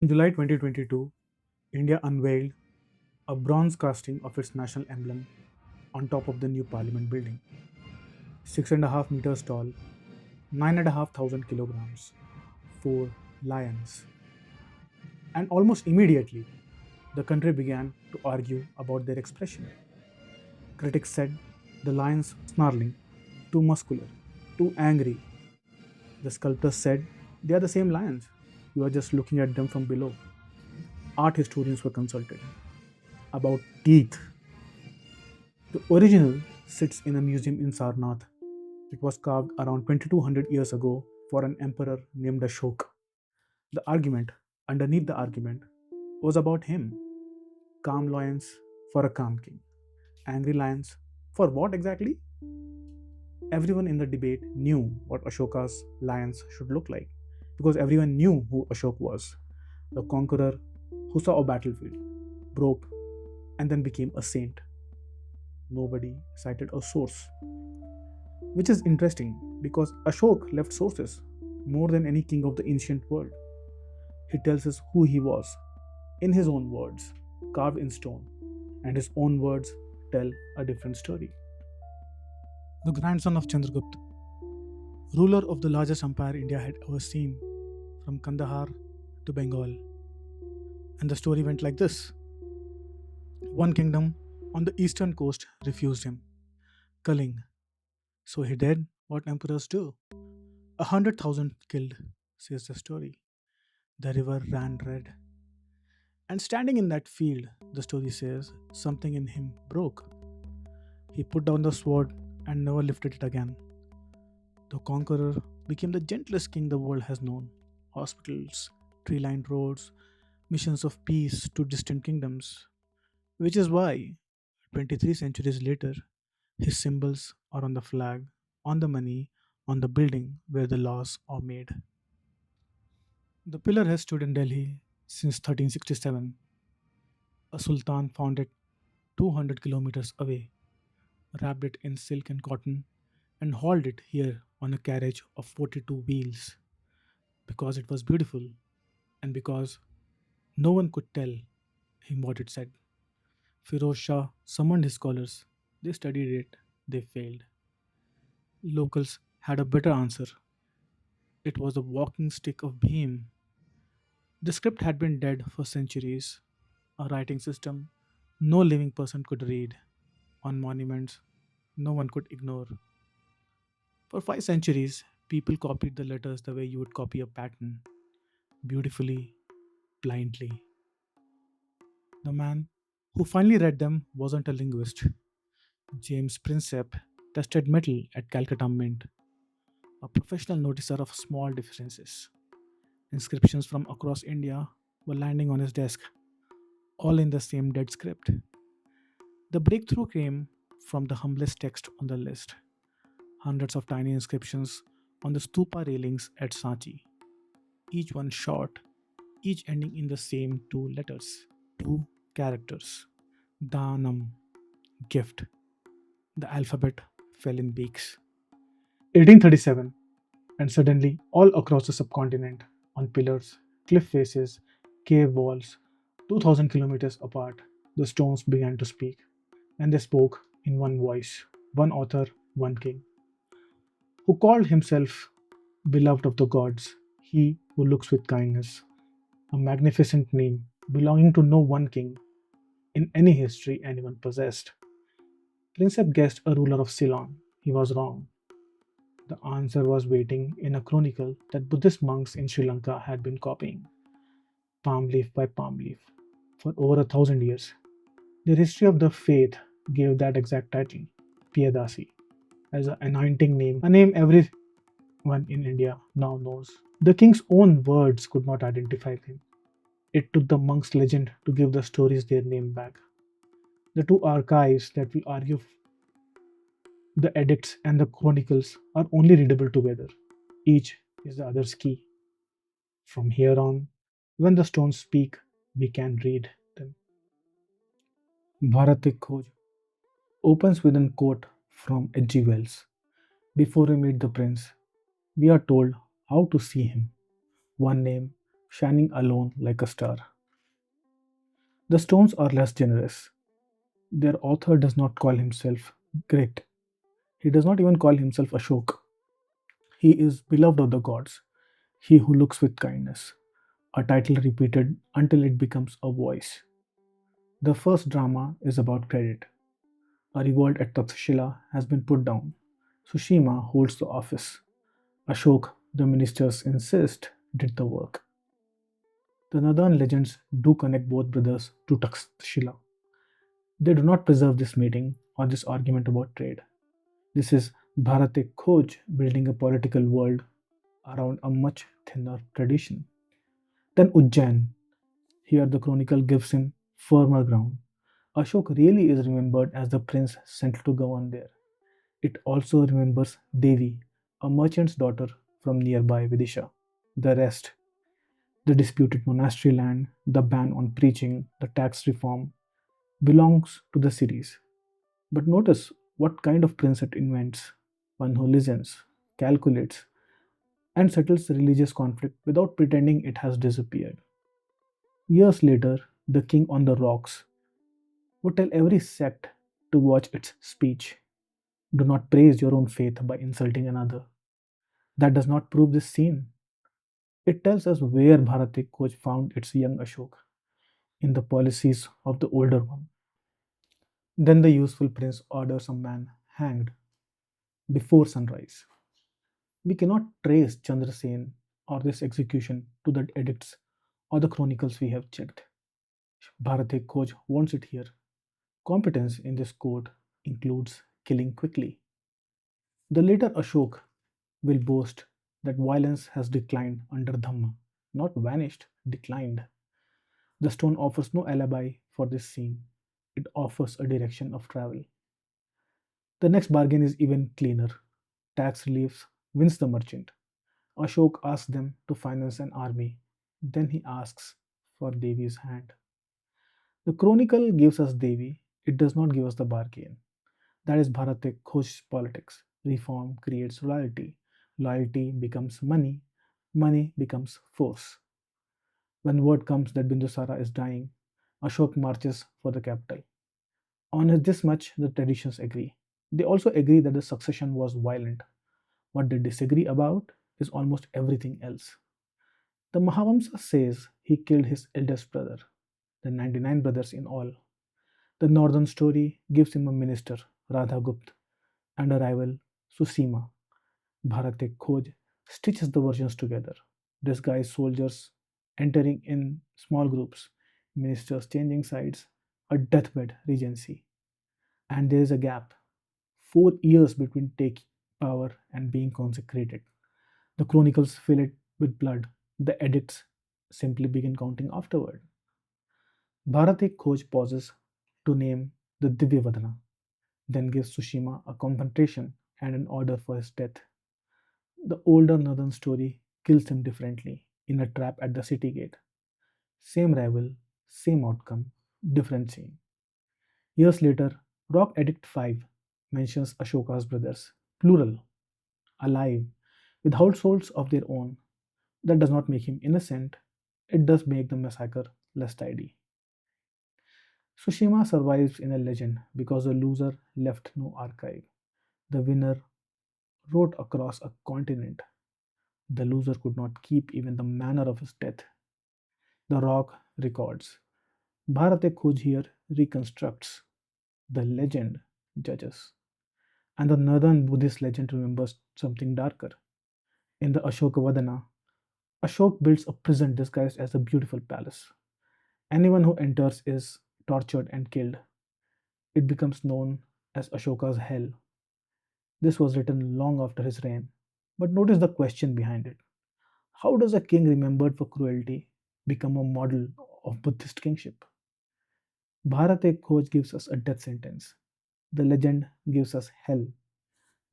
In July 2022, India unveiled a bronze casting of its national emblem on top of the new parliament building. 6.5 meters tall, 9,500 kilograms, four lions. And almost immediately, the country began to argue about their expression. Critics said the lions snarling, too muscular, too angry. The sculptors said they are the same lions. You are just looking at them from below. Art historians were consulted about teeth. The original sits in a museum in Sarnath. It was carved around 2200 years ago for an emperor named Ashoka. The argument, underneath the argument, was about him. Calm lions for a calm king. Angry lions for what exactly? Everyone in the debate knew what Ashoka's lions should look like because everyone knew who Ashoka was, the conqueror who saw a battlefield, broke, and then became a saint. Nobody cited a source, which is interesting because Ashok left sources more than any king of the ancient world. He tells us who he was in his own words, carved in stone, and his own words tell a different story. The grandson of Chandragupta, ruler of the largest empire India had ever seen, from Kandahar to Bengal. And the story went like this: one kingdom on the eastern coast refused him, Kalinga. So he did what emperors do. 100,000 killed, says the story. The river ran red. And standing in that field, the story says, something in him broke. He put down the sword and never lifted it again. The conqueror became the gentlest king the world has known. Hospitals, tree lined roads, missions of peace to distant kingdoms. Which is why, 23 centuries later, his symbols are on the flag, on the money, on the building where the laws are made. The pillar has stood in Delhi since 1367. A sultan found it 200 kilometers away, wrapped it in silk and cotton, and hauled it here on a carriage of 42 wheels because it was beautiful and because no one could tell him what it said. Firoz Shah summoned his scholars. They studied it, they failed. Locals had a better answer. It was the walking stick of Bhim. The script had been dead for centuries, a writing system no living person could read, on monuments no one could ignore. For 5 centuries, people copied the letters the way you would copy a pattern, beautifully, blindly. The man who finally read them wasn't a linguist. James Prinsep tested metal at Calcutta Mint, a professional noticer of small differences. Inscriptions from across India were landing on his desk, all in the same dead script. The breakthrough came from the humblest text on the list: hundreds of tiny inscriptions on the stupa railings at Sanchi, each one short, each ending in the same two letters, two characters. Danam, gift. The alphabet fell in beaks. 1837, and suddenly, all across the subcontinent, on pillars, cliff faces, cave walls, 2000 kilometers apart, the stones began to speak. And they spoke in one voice, one author, one king, who called himself beloved of the gods, he who looks with kindness, a magnificent name belonging to no one king in any history anyone possessed. Princep guessed a ruler of Ceylon. He was wrong. The answer was waiting in a chronicle that Buddhist monks in Sri Lanka had been copying, palm leaf by palm leaf, for over 1,000 years. The history of the faith gave that exact title, Piyadasi, as an anointing name, a name everyone in India now knows. The king's own words could not identify him. It took the monk's legend to give the stories their name back. The two archives that we argue, the edicts and the chronicles, are only readable together. Each is the other's key. From here on, when the stones speak, we can read them. Bharat Khoj opens with a quote from H.G. Wells. Before we meet the prince, we are told how to see him. One name, shining alone like a star. The stones are less generous. Their author does not call himself great. He does not even call himself Ashok. He is beloved of the gods, he who looks with kindness. A title repeated until it becomes a voice. The first drama is about credit. A revolt at Taxshila has been put down. Sushima holds the office. Ashok, the ministers insist, did the work. The northern legends do connect both brothers to Taxshila. They do not preserve this meeting or this argument about trade. This is Bharat Khoj building a political world around a much thinner tradition. Then Ujjain. Here the chronicle gives him firmer ground. Ashok really is remembered as the prince sent to govern there. It also remembers Devi, a merchant's daughter from nearby Vidisha. The rest, the disputed monastery land, the ban on preaching, the tax reform, belongs to the cities. But notice what kind of prince it invents: one who listens, calculates, and settles religious conflict without pretending it has disappeared. Years later, the king on the rocks would tell every sect to watch its speech. Do not praise your own faith by insulting another. That does not prove this scene. It tells us where Bharati Khoj found its young Ashok, in the policies of the older one. Then the useful prince orders a man hanged before sunrise. We cannot trace Chandrasen or this execution to the edicts or the chronicles we have checked. Bharati Khoj wants it here. Competence in this code includes killing quickly. The later Ashok will boast that violence has declined under Dhamma, not vanished, declined. The stone offers no alibi for this scene. It offers a direction of travel. The next bargain is even cleaner. Tax reliefs wins the merchant. Ashok asks them to finance an army. Then he asks for Devi's hand. The chronicle gives us Devi, it does not give us the bargain. That is Bharate Khoj's politics. Reform creates loyalty. Loyalty becomes money. Money becomes force. When word comes that Bindusara is dying, Ashok marches for the capital. On this much, the traditions agree. They also agree that the succession was violent. What they disagree about is almost everything else. The Mahavamsa says he killed his eldest brother, the 99 brothers in all. The northern story gives him a minister, Radhagupt, and a rival, Susima. Bharate Khoj stitches the versions together. Disguised soldiers entering in small groups, ministers changing sides, a deathbed regency. And there is a gap 4 years between taking power and being consecrated. The chronicles fill it with blood. The edicts simply begin counting afterward. Bharati Khoj pauses to name the Divyavadana, then gives Sushima a confrontation and an order for his death. The older northern story kills him differently in a trap at the city gate. Same rival, same outcome, different scene. Years later, Rock Edict 5 mentions Ashoka's brothers, plural, alive, with households of their own. That does not make him innocent, it does make the massacre less tidy. Tsushima survives in a legend because the loser left no archive. The winner wrote across a continent. The loser could not keep even the manner of his death. The rock records. Bharate Khoj here reconstructs. The legend judges. And the northern Buddhist legend remembers something darker. In the Ashoka Vadana, Ashok builds a prison disguised as a beautiful palace. Anyone who enters is tortured and killed. It becomes known as Ashoka's hell. This was written long after his reign. But notice the question behind it. How does a king remembered for cruelty become a model of Buddhist kingship? Bharate Khoj gives us a death sentence. The legend gives us hell.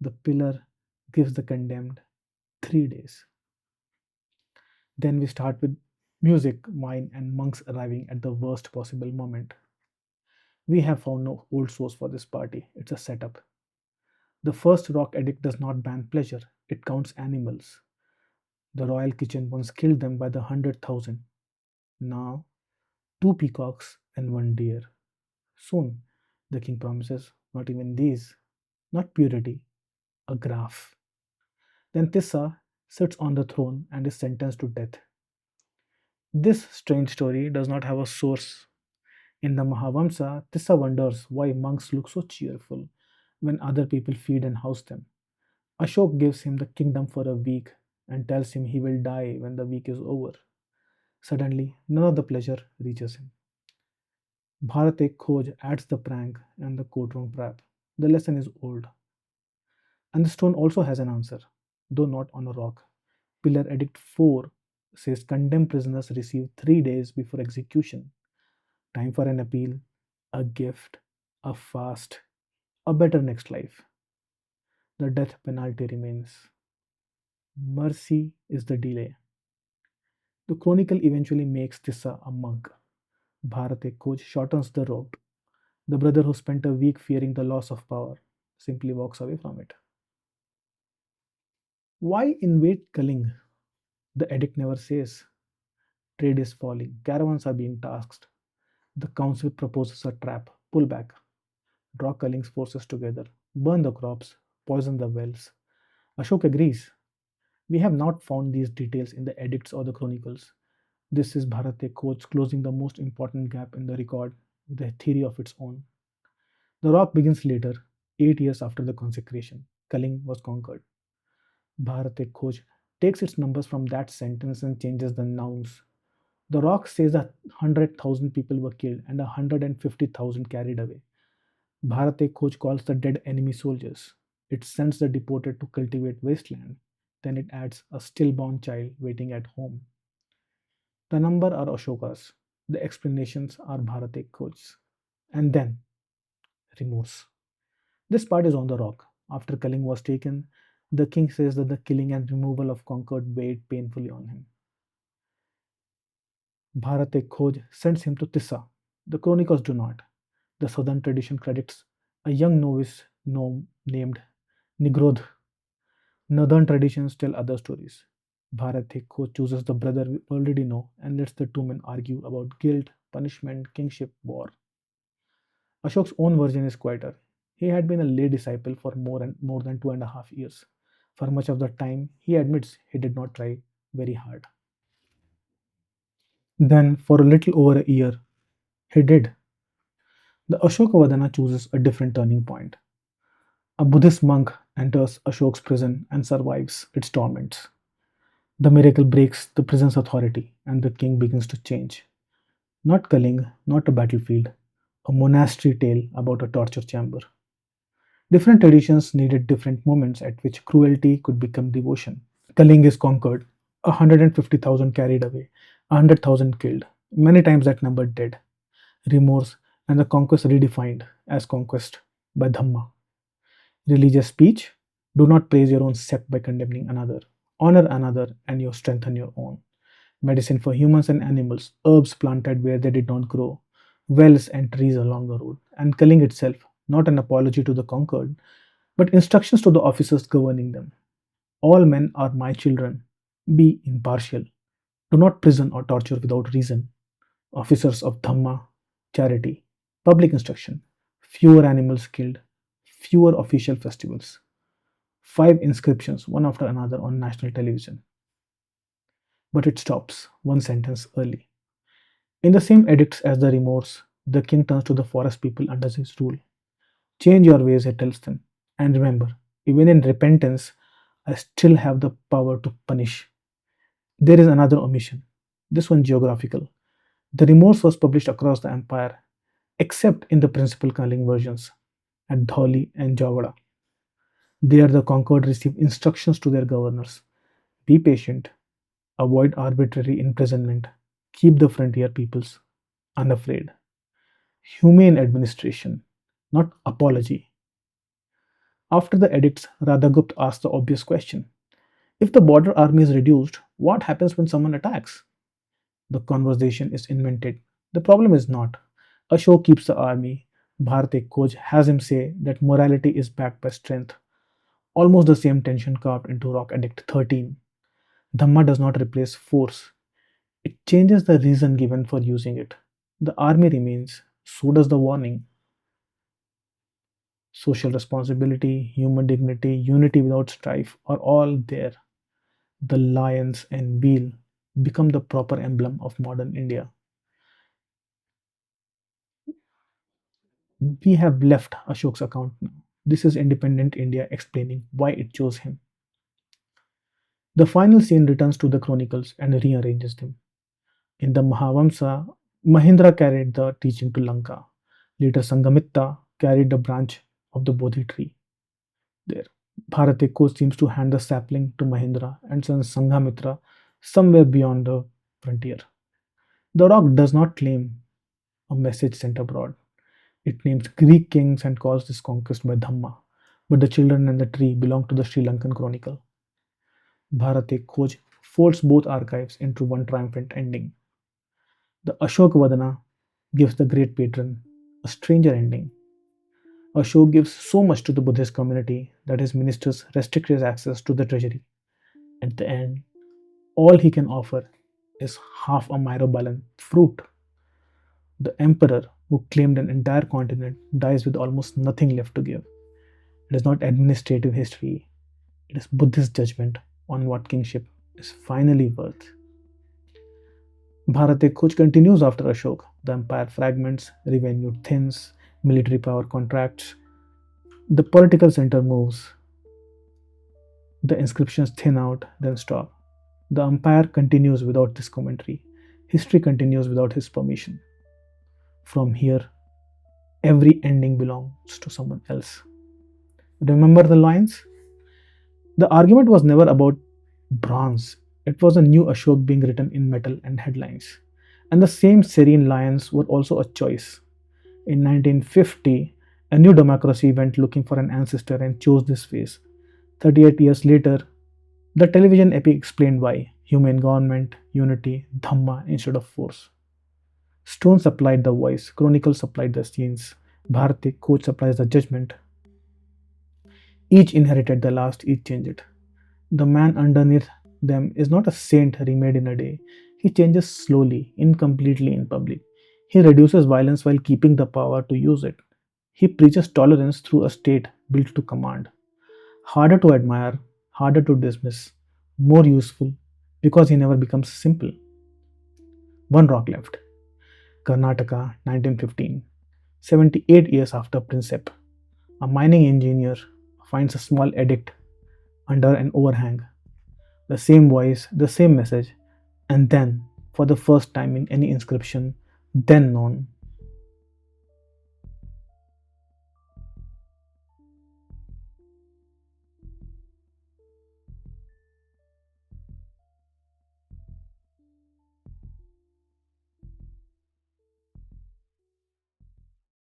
The pillar gives the condemned 3 days. Then we start with music, wine, and monks arriving at the worst possible moment. We have found no old source for this party. It's a setup. The first rock edict does not ban pleasure, it counts animals. The royal kitchen once killed them by the 100,000. Now, two peacocks and one deer. Soon, the king promises, not even these, not purity, a graph. Then Tissa sits on the throne and is sentenced to death. This strange story does not have a source. In the Mahavamsa, Tissa wonders why monks look so cheerful when other people feed and house them. Ashok gives him the kingdom for a week and tells him he will die when the week is over. Suddenly, none of the pleasure reaches him. Bharat Khoj adds the prank and the courtroom trap. The lesson is old. And the stone also has an answer, though not on a rock. Pillar Edict 4 says condemned prisoners receive 3 days before execution. Time for an appeal, a gift, a fast, a better next life. The death penalty remains. Mercy is the delay. The chronicle eventually makes Tissa a monk. Bharate Khoj shortens the rope. The brother who spent a week fearing the loss of power simply walks away from it. Why invade Kaling? The edict never says. Trade is falling, caravans are being tasked. The council proposes a trap, pull back, draw Kaling's forces together, burn the crops, poison the wells. Ashok agrees. We have not found these details in the edicts or the chronicles. This is Bharate Khoj closing the most important gap in the record with a theory of its own. The rock begins later, 8 years after the consecration. Kaling was conquered. Bharate Khoj takes its numbers from that sentence and changes the nouns. The rock says 100,000 people were killed and 150,000 carried away. Bharate Khoj calls the dead enemy soldiers. It sends the deported to cultivate wasteland. Then it adds a stillborn child waiting at home. The number are Ashoka's. The explanations are Bharate Khoj's. And then remorse. This part is on the rock. After Kaling was taken, the king says that the killing and removal of conquered weighed painfully on him. Bharate Khoj sends him to Tissa. The chronicles do not. The southern tradition credits a young novice gnome named Nigrodh. Northern traditions tell other stories. Bharate Khoj chooses the brother we already know and lets the two men argue about guilt, punishment, kingship, war. Ashok's own version is quieter. He had been a lay disciple for more than 2.5 years. For much of the time, he admits he did not try very hard. Then, for a little over a year, he did. The Ashokavadana chooses a different turning point. A Buddhist monk enters Ashok's prison and survives its torments. The miracle breaks the prison's authority, and the king begins to change. Not Kaling, not a battlefield, a monastery tale about a torture chamber. Different traditions needed different moments at which cruelty could become devotion. Kaling is conquered, 150,000 carried away, 100,000 killed, many times that number dead. Remorse and the conquest redefined as conquest by Dhamma. Religious speech: do not praise your own sect by condemning another. Honor another and you strengthen your own. Medicine for humans and animals, herbs planted where they did not grow, wells and trees along the road. And Kaling itself, not an apology to the conquered, but instructions to the officers governing them. All men are my children. Be impartial. Do not prison or torture without reason. Officers of Dhamma, charity, public instruction, fewer animals killed, fewer official festivals, 5 inscriptions, one after another on national television. But it stops one sentence early. In the same edicts as the remorse, the king turns to the forest people under his rule. Change your ways, he tells them. And remember, even in repentance, I still have the power to punish. There is another omission, this one geographical. The remorse was published across the empire, except in the principal Kaling versions at Dholi and Javada. There, the conquered receive instructions to their governors: be patient, avoid arbitrary imprisonment, keep the frontier peoples unafraid. Humane administration, not apology. After the edicts, Radhagupt asked the obvious question: if the border army is reduced, what happens when someone attacks? The conversation is invented. The problem is not. Ashok keeps the army. Bharate Khoj has him say that morality is backed by strength. Almost the same tension carved into Rock Edict 13. Dhamma does not replace force, it changes the reason given for using it. The army remains, so does the warning. Social responsibility, human dignity, unity without strife are all there. The lions and wheel become the proper emblem of modern India. We have left Ashok's account now. This is independent India explaining why it chose him. The final scene returns to the chronicles and rearranges them. In the Mahavamsa, Mahindra carried the teaching to Lanka. Later, Sangamitta carried the branch of the Bodhi tree there. Bharat seems to hand the sapling to Mahindra and sends Sanghamitra somewhere beyond the frontier. The rock does not claim a message sent abroad. It names Greek kings and calls this conquest by Dhamma. But the children and the tree belong to the Sri Lankan chronicle. Bharat Khoj folds both archives into one triumphant ending. The Ashok Vadana gives the great patron a stranger ending. Ashok gives so much to the Buddhist community that his ministers restrict his access to the treasury. At the end, all he can offer is half a myrobalan fruit. The emperor, who claimed an entire continent, dies with almost nothing left to give. It is not administrative history, it is Buddhist judgment on what kingship is finally worth. Bharat Khoj continues after Ashok. The empire fragments, revenue thins, military power contracts, the political center moves, the inscriptions thin out, then stop. The empire continues without this commentary. History continues without his permission. From here, every ending belongs to someone else. Remember the lines? The argument was never about bronze. It was a new Ashok being written in metal and headlines. And the same serene lions were also a choice. In 1950, a new democracy went looking for an ancestor and chose this face. 38 years later, the television epic explained why: humane government, unity, Dhamma instead of force. Stone supplied the voice, Chronicle supplied the scenes, Bharati Coach supplies the judgment. Each inherited the last, each changed it. The man underneath them is not a saint remade in a day. He changes slowly, incompletely in public. He reduces violence while keeping the power to use it. He preaches tolerance through a state built to command. Harder to admire, harder to dismiss, more useful because he never becomes simple. One rock left. Karnataka, 1915. 78 years after Princep, a mining engineer finds a small edict under an overhang. The same voice, the same message, and then, for the first time in any inscription then known,